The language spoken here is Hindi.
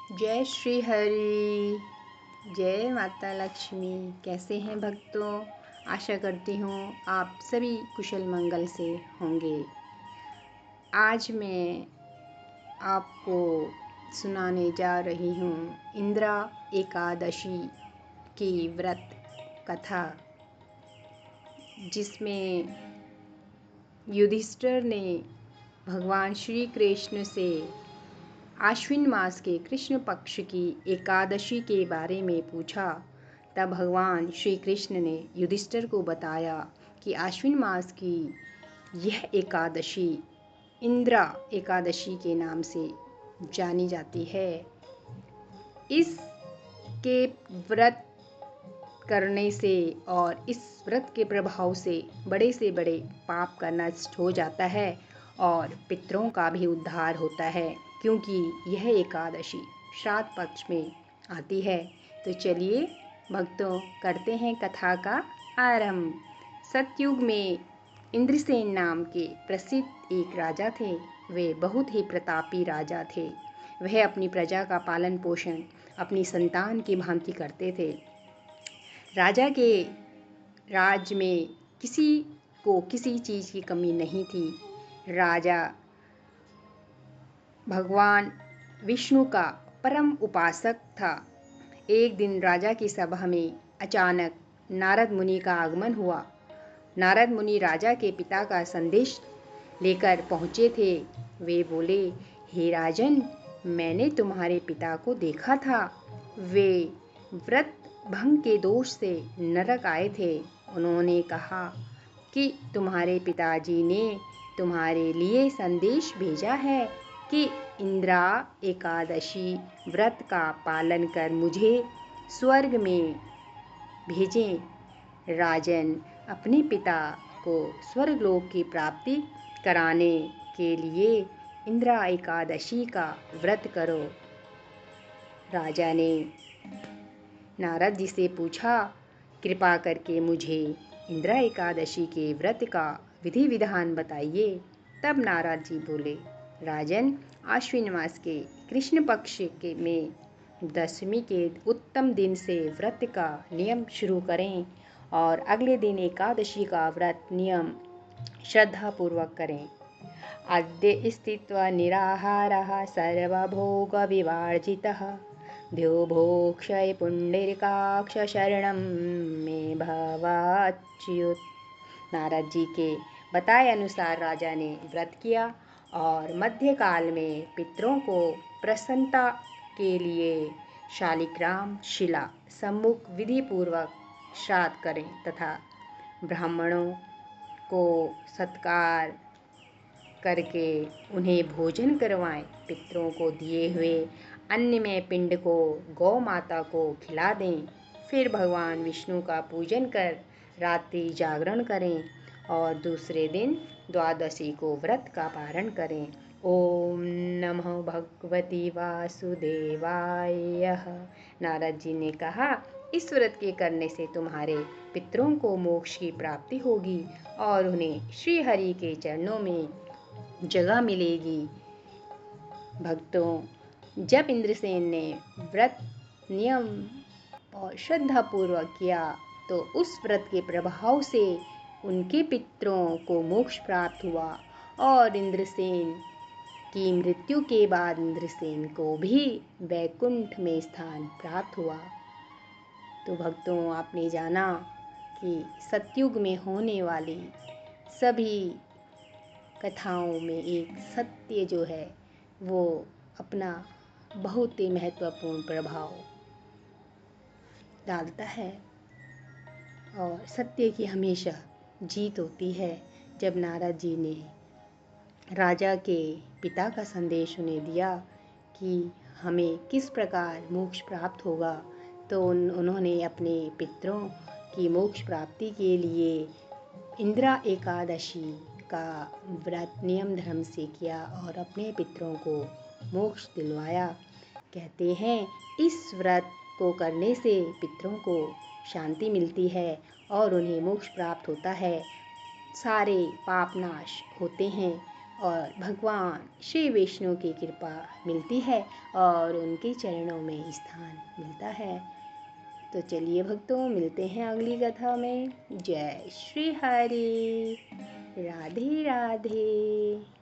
जय श्री हरि। जय माता लक्ष्मी। कैसे हैं भक्तों? आशा करती हूँ आप सभी कुशल मंगल से होंगे। आज मैं आपको सुनाने जा रही हूँ इंद्रा एकादशी की व्रत कथा, जिसमें युधिष्ठिर ने भगवान श्री कृष्ण से आश्विन मास के कृष्ण पक्ष की एकादशी के बारे में पूछा। तब भगवान श्री कृष्ण ने युधिष्ठिर को बताया कि आश्विन मास की यह एकादशी इंद्रा एकादशी के नाम से जानी जाती है। इसके व्रत करने से और इस व्रत के प्रभाव से बड़े पाप का नष्ट हो जाता है और पितरों का भी उद्धार होता है, क्योंकि यह एकादशी श्राद्ध पक्ष में आती है। तो चलिए भक्तों, करते हैं कथा का आरंभ। सतयुग में इंद्रसेन नाम के प्रसिद्ध एक राजा थे। वे बहुत ही प्रतापी राजा थे। वह अपनी प्रजा का पालन पोषण अपनी संतान की भांति करते थे। राजा के राज में किसी को किसी चीज़ की कमी नहीं थी। राजा भगवान विष्णु का परम उपासक था। एक दिन राजा की सभा में अचानक नारद मुनि का आगमन हुआ। नारद मुनि राजा के पिता का संदेश लेकर पहुँचे थे। वे बोले, हे राजन, मैंने तुम्हारे पिता को देखा था। वे व्रत भंग के दोष से नरक आए थे। उन्होंने कहा कि तुम्हारे पिताजी ने तुम्हारे लिए संदेश भेजा है कि इंद्रा एकादशी व्रत का पालन कर मुझे स्वर्ग में भेजें। राजन, अपने पिता को स्वर्गलोक की प्राप्ति कराने के लिए इंद्रा एकादशी का व्रत करो। राजा ने नारद जी से पूछा, कृपा करके मुझे इंद्रा एकादशी के व्रत का विधि विधान बताइए। तब नारद जी बोले, राजन, आश्विन मास के कृष्ण पक्ष के में दशमी के उत्तम दिन से व्रत का नियम शुरू करें और अगले दिन एकादशी का व्रत नियम श्रद्धापूर्वक करें। अद्य स्थित्वा निराहारः सर्वभोग विवर्जितः द्यो भोक्षय पुंडरीकाक्ष शरणं मे भवाच्युत। नारद जी के बताए अनुसार राजा ने व्रत किया और मध्यकाल में पितरों को प्रसन्नता के लिए शालिग्राम शिला सम्मुख विधि पूर्वक श्राद्ध करें तथा ब्राह्मणों को सत्कार करके उन्हें भोजन करवाएं। पितरों को दिए हुए अन्न में पिंड को गौ माता को खिला दें। फिर भगवान विष्णु का पूजन कर रात्रि जागरण करें और दूसरे दिन द्वादशी को व्रत का पारण करें। ओम नमः भगवती वासुदेवाय। नारद जी ने कहा, इस व्रत के करने से तुम्हारे पितरों को मोक्ष की प्राप्ति होगी और उन्हें श्री हरि के चरणों में जगह मिलेगी। भक्तों, जब इंद्रसेन ने व्रत नियम और श्रद्धापूर्वक किया तो उस व्रत के प्रभाव से उनके पितरों को मोक्ष प्राप्त हुआ और इंद्रसेन की मृत्यु के बाद इंद्रसेन को भी वैकुंठ में स्थान प्राप्त हुआ। तो भक्तों, आपने जाना कि सतयुग में होने वाली सभी कथाओं में एक सत्य जो है वो अपना बहुत ही महत्वपूर्ण प्रभाव डालता है और सत्य की हमेशा जीत होती है। जब नारद जी ने राजा के पिता का संदेश उन्हें दिया कि हमें किस प्रकार मोक्ष प्राप्त होगा, तो उन्होंने अपने पितरों की मोक्ष प्राप्ति के लिए इंद्रा एकादशी का व्रत नियम धर्म से किया और अपने पितरों को मोक्ष दिलवाया। कहते हैं, इस व्रत को करने से पितरों को शांति मिलती है और उन्हें मोक्ष प्राप्त होता है। सारे पाप नाश होते हैं और भगवान श्री विष्णु की कृपा मिलती है और उनके चरणों में स्थान मिलता है। तो चलिए भक्तों, मिलते हैं अगली कथा में। जय श्री हरि। राधे राधे।